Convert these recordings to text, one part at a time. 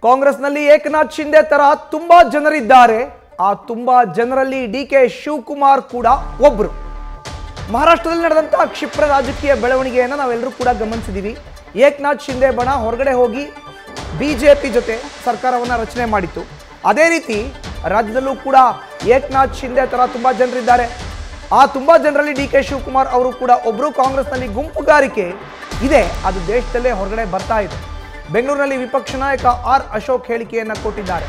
ಕಾಂಗ್ರೆಸ್ನಲ್ಲಿ ಏಕನಾಥ್ ಶಿಂದೆ ತರ ತುಂಬಾ ಜನರಿದ್ದಾರೆ. ಆ ತುಂಬಾ ಜನರಲ್ಲಿ ಡಿ.ಕೆ. ಶಿವಕುಮಾರ್ ಕೂಡ ಒಬ್ರು. ಮಹಾರಾಷ್ಟ್ರದಲ್ಲಿ ನಡೆದಂತಹ ಕ್ಷಿಪ್ರ ರಾಜಕೀಯ ಬೆಳವಣಿಗೆಯನ್ನು ನಾವೆಲ್ಲರೂ ಕೂಡ ಗಮನಿಸಿದ್ದೀವಿ. ಏಕನಾಥ್ ಶಿಂದೆ ಬಣ ಹೊರಗಡೆ ಹೋಗಿ ಬಿಜೆಪಿ ಜೊತೆ ಸರ್ಕಾರವನ್ನು ರಚನೆ ಮಾಡಿತ್ತು. ಅದೇ ರೀತಿ ರಾಜ್ಯದಲ್ಲೂ ಕೂಡ ಏಕನಾಥ್ ಶಿಂದೆ ತರ ತುಂಬಾ ಜನರಿದ್ದಾರೆ. ಆ ತುಂಬಾ ಜನರಲ್ಲಿ ಡಿ.ಕೆ. ಶಿವಕುಮಾರ್ ಅವರು ಕೂಡ ಒಬ್ರು. ಕಾಂಗ್ರೆಸ್ನಲ್ಲಿ ಗುಂಪುಗಾರಿಕೆ ಇದೆ, ಅದು ದೇಶದಲ್ಲೇ ಹೊರಗಡೆ ಬರ್ತಾ ಇದೆ. ಬೆಂಗಳೂರಿನಲ್ಲಿ ವಿಪಕ್ಷ ನಾಯಕ ಆರ್ ಅಶೋಕ್ ಹೇಳಿಕೆಯನ್ನು ಕೊಟ್ಟಿದ್ದಾರೆ.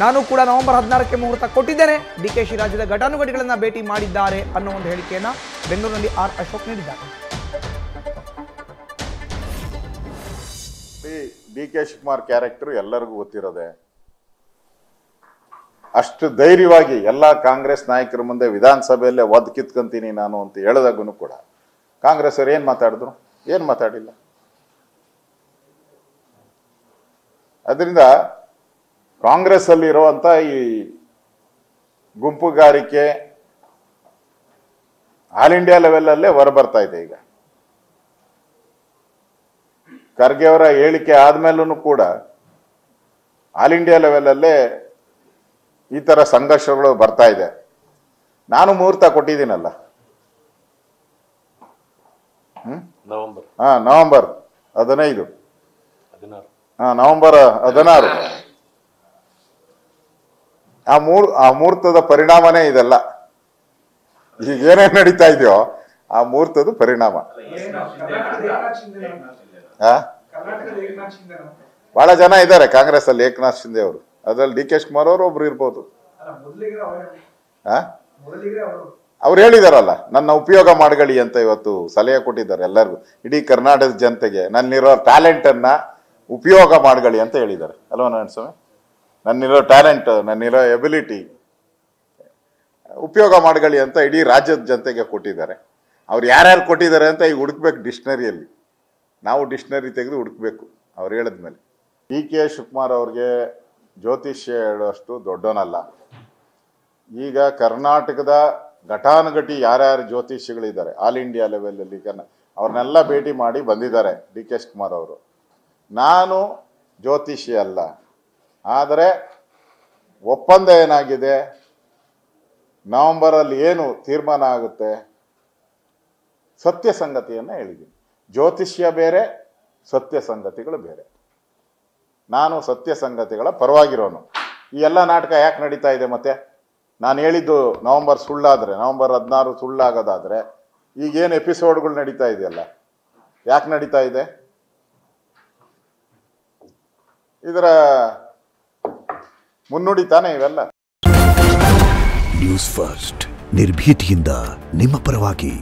ನಾನು ಕೂಡ ನವೆಂಬರ್ 16ಕ್ಕೆ ಮುಹೂರ್ತ ಕೊಟ್ಟಿದ್ದೇನೆ, ಡಿ.ಕೆ.ಶಿ ರಾಜ್ಯದ ಘಟಾನುಘಟಿಗಳನ್ನು ಭೇಟಿ ಮಾಡಿದ್ದಾರೆ ಅನ್ನೋ ಒಂದು ಹೇಳಿಕೆಯನ್ನು ಬೆಂಗಳೂರಿನಲ್ಲಿ ಆರ್ ಅಶೋಕ್ ನೀಡಿದ್ದಾರೆ. ಡಿ.ಕೆ. ಶಿವಕುಮಾರ್ ಕ್ಯಾರೆಕ್ಟರ್ ಎಲ್ಲರಿಗೂ ಗೊತ್ತಿರೋದೆ. ಅಷ್ಟು ಧೈರ್ಯವಾಗಿ ಎಲ್ಲ ಕಾಂಗ್ರೆಸ್ ನಾಯಕರ ಮುಂದೆ ವಿಧಾನಸಭೆಯಲ್ಲೇ ಒದ್ದು ಕಿತ್ಕೊಂತೀನಿ ನಾನು ಅಂತ ಹೇಳಿದಾಗೂ ಕೂಡ ಕಾಂಗ್ರೆಸ್ ಅವರು ಏನು ಮಾತಾಡಿದ್ರು? ಏನು ಮಾತಾಡಿಲ್ಲ. ಅದರಿಂದ ಕಾಂಗ್ರೆಸ್ ಅಲ್ಲಿ ಇರುವಂತ ಈ ಗುಂಪುಗಾರಿಕೆ ಆಲ್ ಇಂಡಿಯಾ ಲೆವೆಲ್ ಅಲ್ಲೇ ಹೊರಬರ್ತಾ ಇದೆ. ಈಗ ಖರ್ಗೆ ಅವರ ಹೇಳಿಕೆ ಆದ್ಮೇಲೂ ಕೂಡ ಆಲ್ ಇಂಡಿಯಾ ಲೆವೆಲ್ ಅಲ್ಲೇ ಈ ತರ ಸಂಘರ್ಷಗಳು ಬರ್ತಾ ಇದೆ. ನಾನು ಮುಹೂರ್ತ ಕೊಟ್ಟಿದ್ದೀನಲ್ಲ, ನವೆಂಬರ್ 15, ನವೆಂಬರ್ 16. ಆ ಮುಹೂರ್ತದ ಪರಿಣಾಮನೇ ಇದೆಲ್ಲ. ಈಗ ಏನೇನು ನಡೀತಾ ಇದೆಯೋ ಆ ಮುಹೂರ್ತದ ಪರಿಣಾಮ. ಬಹಳ ಜನ ಇದ್ದಾರೆ ಕಾಂಗ್ರೆಸ್ ಅಲ್ಲಿ ಏಕನಾಥ್ ಶಿಂದೆ ಅವರು. ಅದ್ರಲ್ಲಿ ಡಿ.ಕೆ. ಶಿವಕುಮಾರ್ ಅವರು ಒಬ್ರು ಇರ್ಬೋದು. ಅವ್ರು ಹೇಳಿದಾರಲ್ಲ, ನನ್ನ ಉಪಯೋಗ ಮಾಡ್ಕೊಳ್ಳಿ ಅಂತ ಇವತ್ತು ಸಲಹೆ ಕೊಟ್ಟಿದ್ದಾರೆ ಎಲ್ಲರಿಗೂ, ಇಡೀ ಕರ್ನಾಟಕದ ಜನತೆಗೆ. ನನ್ನಿರೋ ಟ್ಯಾಲೆಂಟ್ ಅನ್ನ ಉಪಯೋಗ ಮಾಡ್ಕೊಳ್ಳಿ ಅಂತ ಹೇಳಿದ್ದಾರೆ ಅಲ್ವಾ ನಾರಾಯಣ ಸ್ವಾಮಿ? ನನ್ನಿರೋ ಟ್ಯಾಲೆಂಟ್, ನನ್ನಿರೋ ಎಬಿಲಿಟಿ ಉಪಯೋಗ ಮಾಡ್ಕೊಳ್ಳಿ ಅಂತ ಇಡೀ ರಾಜ್ಯದ ಜನತೆಗೆ ಕೊಟ್ಟಿದ್ದಾರೆ. ಅವ್ರು ಯಾರ್ಯಾರು ಕೊಟ್ಟಿದ್ದಾರೆ ಅಂತ ಈಗ ಹುಡುಕ್ಬೇಕು ಡಿಕ್ಷನರಿಯಲ್ಲಿ. ನಾವು ಡಿಕ್ಷನರಿ ತೆಗೆದು ಹುಡುಕ್ಬೇಕು ಅವ್ರು ಹೇಳಿದ್ಮೇಲೆ. ಡಿ.ಕೆ. ಶಿವಕುಮಾರ್ ಅವ್ರಿಗೆ ಜ್ಯೋತಿಷ್ಯ ಹೇಳುವಷ್ಟು ದೊಡ್ಡವನಲ್ಲ. ಈಗ ಕರ್ನಾಟಕದ ಘಟಾನುಘಟಿ ಯಾರ್ಯಾರು ಜ್ಯೋತಿಷ್ಯಗಳಿದ್ದಾರೆ ಆಲ್ ಇಂಡಿಯಾ ಲೆವೆಲಲ್ಲಿ ಅವ್ರನ್ನೆಲ್ಲ ಭೇಟಿ ಮಾಡಿ ಬಂದಿದ್ದಾರೆ ಡಿ.ಕೆ. ಶಿವಕುಮಾರ್ ಅವರು. ನಾನು ಜ್ಯೋತಿಷಿ ಅಲ್ಲ, ಆದರೆ ಒಪ್ಪಂದ ಏನಾಗಿದೆ, ನವೆಂಬರಲ್ಲಿ ಏನು ತೀರ್ಮಾನ ಆಗುತ್ತೆ, ಸತ್ಯ ಸಂಗತಿಯನ್ನು ಹೇಳಿದ್ದೀನಿ. ಜ್ಯೋತಿಷ್ಯ ಬೇರೆ, ಸತ್ಯ ಸಂಗತಿಗಳು ಬೇರೆ. ನಾನು ಸತ್ಯ ಸಂಗತಿಗಳ ಪರವಾಗಿರೋನು. ಈ ಎಲ್ಲ ನಾಟಕ ಯಾಕೆ ನಡೀತಾ ಇದೆ? ಮತ್ತೆ ನಾನು ಹೇಳಿದ್ದು ನವೆಂಬರ್ ಸುಳ್ಳಾದರೆ, ನವೆಂಬರ್ 16 ಸುಳ್ಳಾಗೋದಾದರೆ ಈಗೇನು ಎಪಿಸೋಡ್ಗಳು ನಡೀತಾ ಇದೆಯಲ್ಲ, ಯಾಕೆ ನಡೀತಾ ಇದೆ? ಇದರ ಮುನ್ನುಡಿ ತಾನೇ ಇವೆಲ್ಲ. ನ್ಯೂಸ್ ಫಸ್ಟ್, ನಿರ್ಭೀತಿಯಿಂದ ನಿಮ್ಮ ಪರವಾಗಿ.